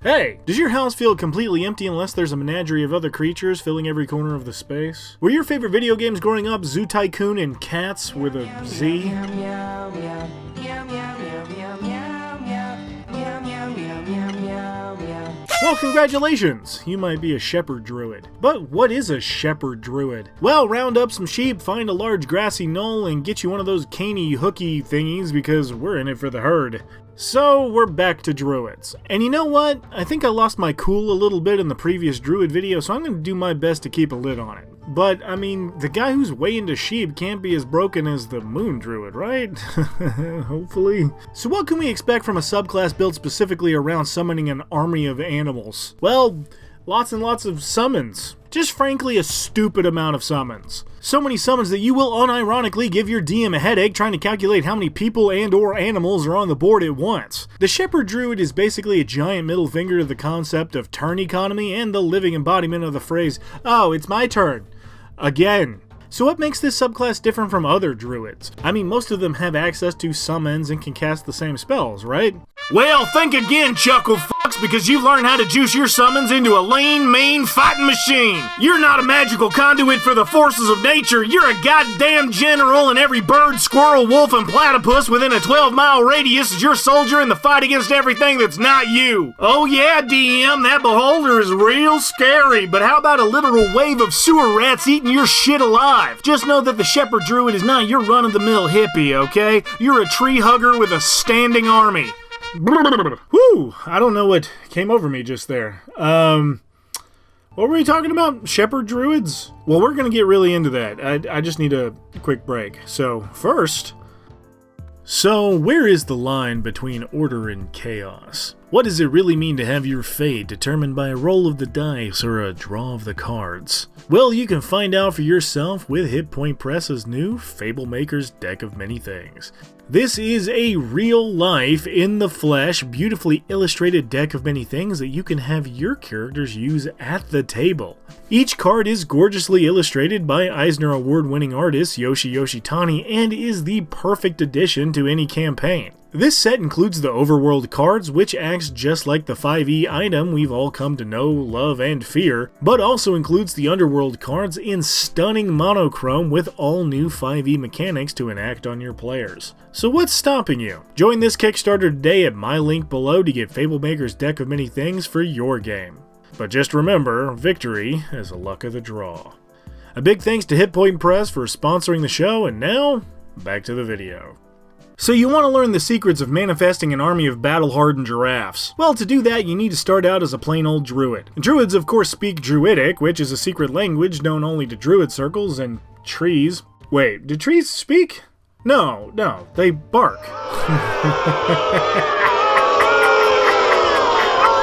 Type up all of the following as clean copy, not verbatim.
Hey, does your house feel completely empty unless there's a menagerie of other creatures filling every corner of the space? Were your favorite video games growing up Zoo Tycoon and Cats with a Z? Well, congratulations! You might be a shepherd druid. But what is a shepherd druid? Well, round up some sheep, find a large grassy knoll, and get you one of those caney hooky thingies because we're in it for the herd. So, we're back to druids. And you know what? I think I lost my cool a little bit in the previous druid video, so I'm going to do my best to keep a lid on it. But, I mean, the guy who's way into sheep can't be as broken as the moon druid, right? Hopefully. So what can we expect from a subclass built specifically around summoning an army of animals? Well, lots and lots of summons. Just frankly a stupid amount of summons. So many summons that you will unironically give your DM a headache trying to calculate how many people and or animals are on the board at once. The Shepherd Druid is basically a giant middle finger to the concept of turn economy and the living embodiment of the phrase, "Oh, it's my turn. Again." So what makes this subclass different from other druids? I mean, most of them have access to summons and can cast the same spells, right? Well, think again, chuckle fucks, because you've learned how to juice your summons into a lean, mean fighting machine. You're not a magical conduit for the forces of nature. You're a goddamn general, and every bird, squirrel, wolf, and platypus within a 12-mile radius is your soldier in the fight against everything that's not you. Oh yeah, DM, that beholder is real scary, but how about a literal wave of sewer rats eating your shit alive? Just know that the Shepherd Druid is not your run-of-the-mill hippie, okay? You're a tree hugger with a standing army. Whew, I don't know what came over me just there. What were we talking about? Shepherd Druids? Well, we're going to get really into that. I just need a quick break. So, first... So, where is the line between order and chaos? What does it really mean to have your fate determined by a roll of the dice or a draw of the cards? Well, you can find out for yourself with Hit Point Press's new FABLEMAKER'S Deck of Many Things. This is a real-life, in-the-flesh, beautifully illustrated deck of many things that you can have your characters use at the table. Each card is gorgeously illustrated by Eisner Award-winning artist Yoshi Yoshitani and is the perfect addition to any campaign. This set includes the Overworld cards, which acts just like the 5e item we've all come to know, love, and fear, but also includes the Underworld cards in stunning monochrome with all new 5e mechanics to enact on your players. So what's stopping you? Join this Kickstarter today at my link below to get FABLEMAKER'S Deck of Many Things for your game. But just remember, victory is a luck of the draw. A big thanks to Hit Point Press for sponsoring the show, and now, back to the video. So you want to learn the secrets of manifesting an army of battle-hardened giraffes. Well, to do that, you need to start out as a plain old druid. Druids, of course, speak Druidic, which is a secret language known only to druid circles and trees. Wait, do trees speak? No, they bark.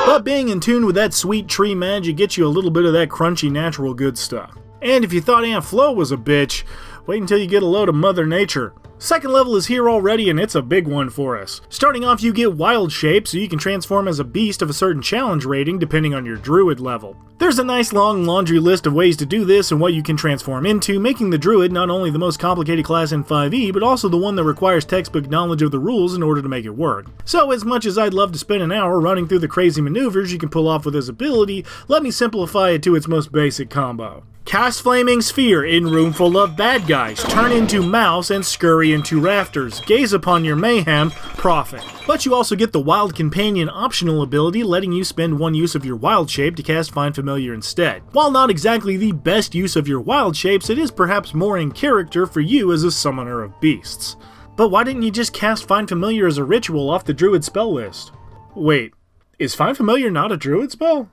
But being in tune with that sweet tree magic gets you a little bit of that crunchy natural good stuff. And if you thought Aunt Flo was a bitch, wait until you get a load of Mother Nature. Second level is here already, and it's a big one for us. Starting off, you get Wild Shape, so you can transform as a beast of a certain challenge rating depending on your druid level. There's a nice long laundry list of ways to do this and what you can transform into, making the druid not only the most complicated class in 5e, but also the one that requires textbook knowledge of the rules in order to make it work. So as much as I'd love to spend an hour running through the crazy maneuvers you can pull off with this ability, let me simplify it to its most basic combo. Cast Flaming Sphere in room full of bad guys, turn into mouse and scurry into rafters, gaze upon your mayhem, profit. But you also get the Wild Companion optional ability, letting you spend one use of your Wild Shape to cast Find Familiar instead. While not exactly the best use of your Wild Shapes, it is perhaps more in character for you as a summoner of beasts. But why didn't you just cast Find Familiar as a ritual off the Druid spell list? Wait, is Find Familiar not a Druid spell?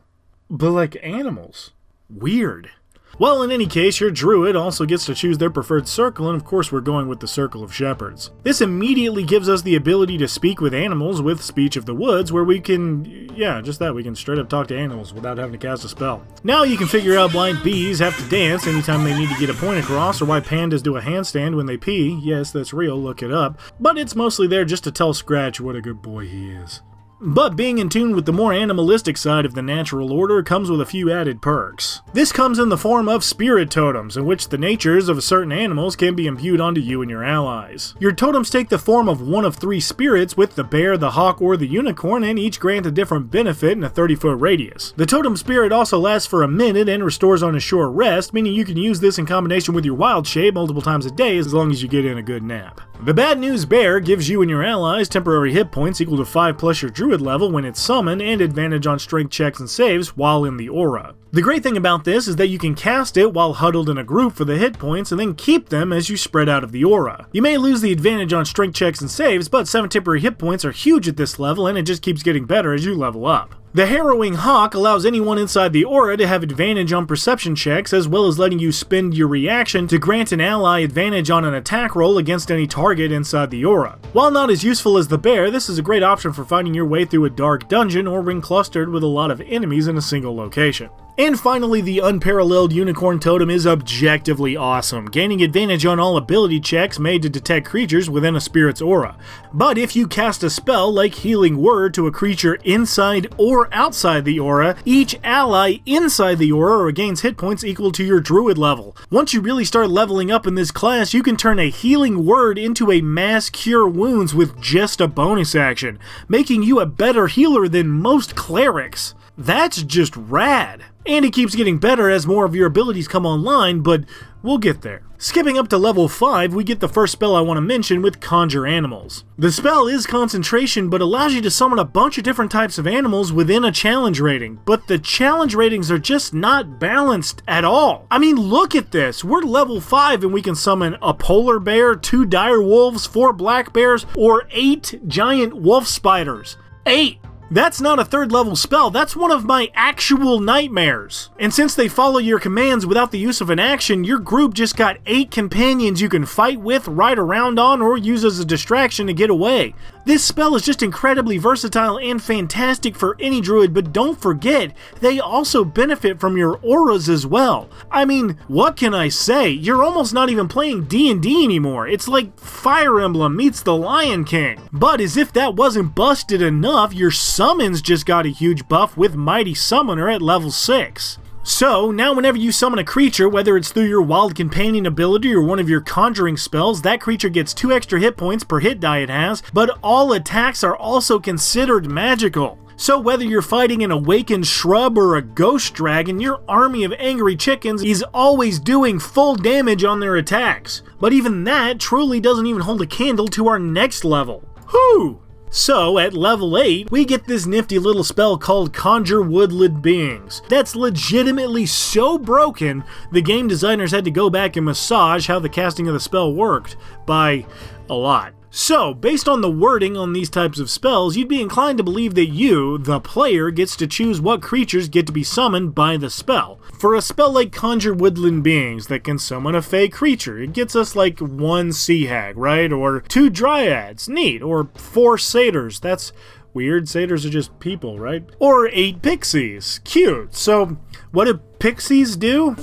But like animals. Weird. Well, in any case, your druid also gets to choose their preferred circle, and of course we're going with the Circle of Shepherds. This immediately gives us the ability to speak with animals with Speech of the Woods, where we can, we can straight up talk to animals without having to cast a spell. Now you can figure out why bees have to dance anytime they need to get a point across, or why pandas do a handstand when they pee. Yes, that's real, look it up. But it's mostly there just to tell Scratch what a good boy he is. But being in tune with the more animalistic side of the natural order comes with a few added perks. This comes in the form of spirit totems, in which the natures of certain animals can be imbued onto you and your allies. Your totems take the form of one of 3 spirits, with the bear, the hawk, or the unicorn, and each grant a different benefit in a 30-foot radius. The totem spirit also lasts for a minute and restores on a short rest, meaning you can use this in combination with your wild shape multiple times a day as long as you get in a good nap. The bad news bear gives you and your allies temporary hit points equal to 5 plus your druid level when it's summoned, and advantage on strength checks and saves while in the aura. The great thing about this is that you can cast it while huddled in a group for the hit points and then keep them as you spread out of the aura. You may lose the advantage on strength checks and saves, but 7 temporary hit points are huge at this level, and it just keeps getting better as you level up. The Harrowing Hawk allows anyone inside the aura to have advantage on perception checks, as well as letting you spend your reaction to grant an ally advantage on an attack roll against any target inside the aura. While not as useful as the bear, this is a great option for finding your way through a dark dungeon or ring clustered with a lot of enemies in a single location. And finally, the Unparalleled Unicorn Totem is objectively awesome, gaining advantage on all ability checks made to detect creatures within a spirit's aura. But if you cast a spell like Healing Word to a creature inside or outside the aura, each ally inside the aura gains hit points equal to your druid level. Once you really start leveling up in this class, you can turn a Healing Word into a mass cure wounds with just a bonus action, making you a better healer than most clerics. That's just rad. And it keeps getting better as more of your abilities come online, but we'll get there. Skipping up to level 5, we get the first spell I want to mention with Conjure Animals. The spell is concentration, but allows you to summon a bunch of different types of animals within a challenge rating, but the challenge ratings are just not balanced at all. I mean, look at this. We're level 5 and we can summon a polar bear, 2 dire wolves, 4 black bears, or 8 giant wolf spiders. 8! That's not a 3rd level spell, that's one of my actual nightmares. And since they follow your commands without the use of an action, your group just got 8 companions you can fight with, ride around on, or use as a distraction to get away. This spell is just incredibly versatile and fantastic for any druid, but don't forget, they also benefit from your auras as well. I mean, what can I say? You're almost not even playing D&D anymore. It's like Fire Emblem meets the Lion King. But as if that wasn't busted enough, your summons just got a huge buff with Mighty Summoner at level 6. So, now whenever you summon a creature, whether it's through your Wild Companion ability or one of your conjuring spells, that creature gets 2 extra hit points per hit die it has, but all attacks are also considered magical. So whether you're fighting an awakened shrub or a ghost dragon, your army of angry chickens is always doing full damage on their attacks. But even that truly doesn't even hold a candle to our next level. Whew! So, at level 8, we get this nifty little spell called Conjure Woodland Beings. That's legitimately so broken, the game designers had to go back and massage how the casting of the spell worked, by a lot. So, based on the wording on these types of spells, you'd be inclined to believe that you, the player, gets to choose what creatures get to be summoned by the spell. For a spell like Conjure Woodland Beings that can summon a fey creature, it gets us like 1 sea hag, right? Or 2 dryads, neat. Or 4 satyrs, that's weird, satyrs are just people, right? Or 8 pixies, cute. So, what do pixies do?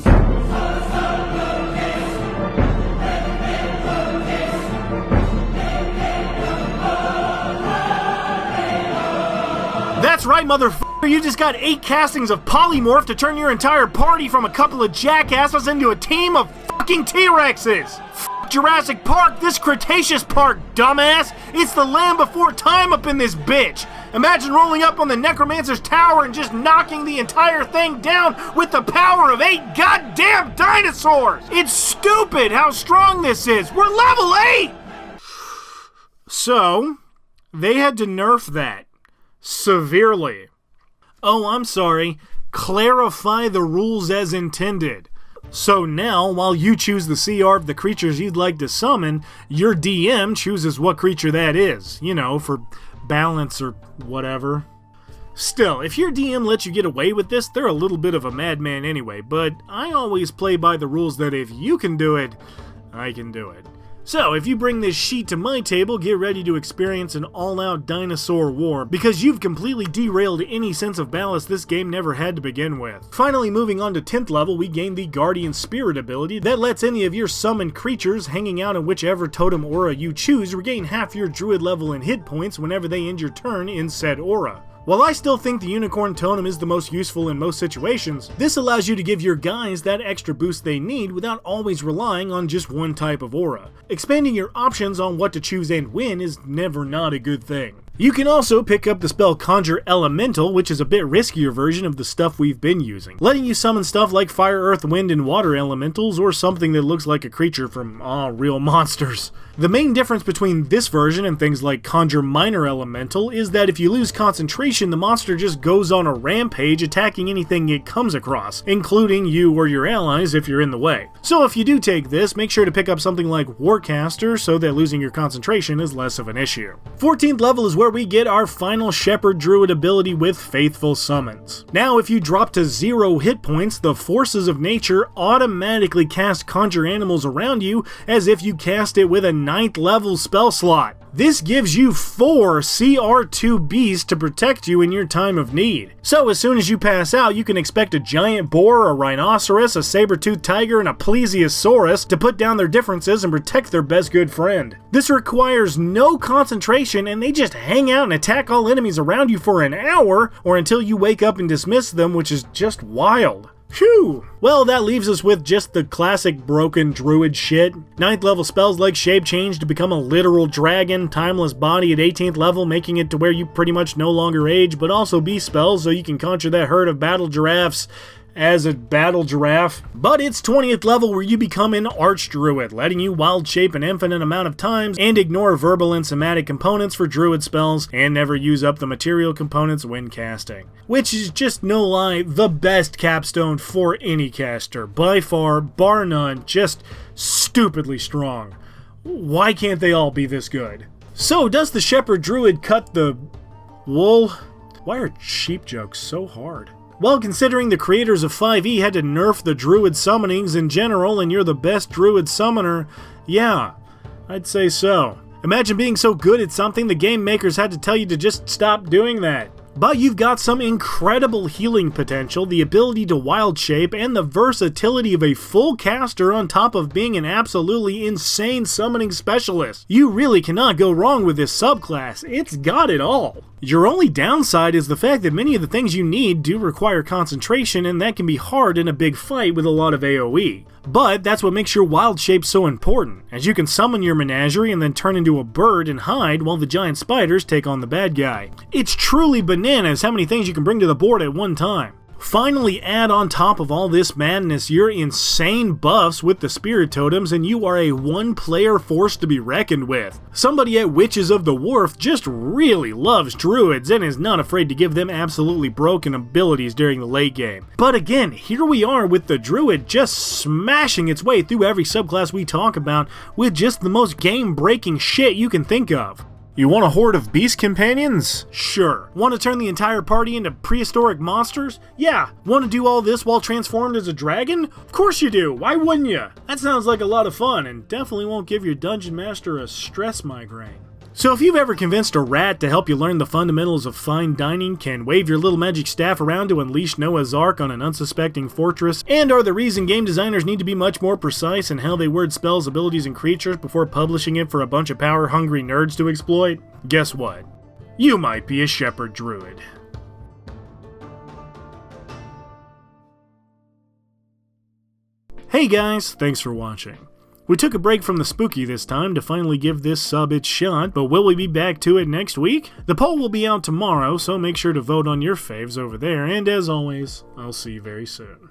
That's right, motherfucker, you just got 8 castings of polymorph to turn your entire party from a couple of jackasses into a team of fucking T-Rexes! F Jurassic Park, this Cretaceous Park, dumbass! It's the land before time up in this bitch! Imagine rolling up on the Necromancer's Tower and just knocking the entire thing down with the power of 8 goddamn dinosaurs! It's stupid how strong this is! We're level 8! So, they had to nerf that. Severely. Oh, I'm sorry. Clarify the rules as intended. So now, while you choose the CR of the creatures you'd like to summon, your DM chooses what creature that is. You know, for balance or whatever. Still, if your DM lets you get away with this, they're a little bit of a madman anyway, but I always play by the rules that if you can do it, I can do it. So, if you bring this sheet to my table, get ready to experience an all-out dinosaur war, because you've completely derailed any sense of balance this game never had to begin with. Finally, moving on to 10th level, we gain the Guardian Spirit ability that lets any of your summoned creatures hanging out in whichever totem aura you choose regain half your druid level and hit points whenever they end your turn in said aura. While I still think the Unicorn Totem is the most useful in most situations, this allows you to give your guys that extra boost they need without always relying on just one type of aura. Expanding your options on what to choose and when is never not a good thing. You can also pick up the spell Conjure Elemental, which is a bit riskier version of the stuff we've been using, letting you summon stuff like fire, earth, wind, and water elementals, or something that looks like a creature from real monsters. The main difference between this version and things like Conjure Minor Elemental is that if you lose concentration, the monster just goes on a rampage attacking anything it comes across, including you or your allies if you're in the way. So if you do take this, make sure to pick up something like Warcaster so that losing your concentration is less of an issue. 14th level is where we get our final Shepherd Druid ability with Faithful Summons. Now if you drop to 0 hit points, the forces of nature automatically cast Conjure Animals around you as if you cast it with a 9th level spell slot. This gives you 4 CR2 beasts to protect you in your time of need. So as soon as you pass out, you can expect a giant boar, a rhinoceros, a saber-toothed tiger, and a plesiosaurus to put down their differences and protect their best good friend. This requires no concentration, and they just hang out and attack all enemies around you for an hour, or until you wake up and dismiss them, which is just wild. Phew! Well, that leaves us with just the classic broken druid shit. 9th level spells like Shape Change to become a literal dragon, Timeless Body at 18th level, making it to where you pretty much no longer age, but also beast spells so you can conjure that herd of battle giraffes as a battle giraffe. But it's 20th level where you become an Archdruid, letting you wild shape an infinite amount of times and ignore verbal and somatic components for druid spells and never use up the material components when casting. Which is just no lie the best capstone for any caster. By far, bar none, just stupidly strong. Why can't they all be this good? So does the Shepherd Druid cut the wool? Why are sheep jokes so hard? Well, considering the creators of 5e had to nerf the druid summonings in general and you're the best druid summoner, yeah, I'd say so. Imagine being so good at something the game makers had to tell you to just stop doing that. But you've got some incredible healing potential, the ability to wild shape, and the versatility of a full caster on top of being an absolutely insane summoning specialist. You really cannot go wrong with this subclass. It's got it all. Your only downside is the fact that many of the things you need do require concentration, and that can be hard in a big fight with a lot of AoE. But that's what makes your wild shape so important, as you can summon your menagerie and then turn into a bird and hide while the giant spiders take on the bad guy. It's truly bananas how many things you can bring to the board at one time. Finally, add on top of all this madness your insane buffs with the spirit totems and you are a one-player force to be reckoned with. Somebody at Witches of the Wharf just really loves druids and is not afraid to give them absolutely broken abilities during the late game. But again, here we are with the druid just smashing its way through every subclass we talk about with just the most game-breaking shit you can think of. You want a horde of beast companions? Sure. Want to turn the entire party into prehistoric monsters? Yeah. Want to do all this while transformed as a dragon? Of course you do. Why wouldn't you? That sounds like a lot of fun and definitely won't give your dungeon master a stress migraine. So if you've ever convinced a rat to help you learn the fundamentals of fine dining, can wave your little magic staff around to unleash Noah's Ark on an unsuspecting fortress, and are the reason game designers need to be much more precise in how they word spells, abilities, and creatures before publishing it for a bunch of power-hungry nerds to exploit, guess what? You might be a Shepherd Druid. Hey guys, thanks for watching. We took a break from the spooky this time to finally give this sub its shot, but will we be back to it next week? The poll will be out tomorrow, so make sure to vote on your faves over there, and as always, I'll see you very soon.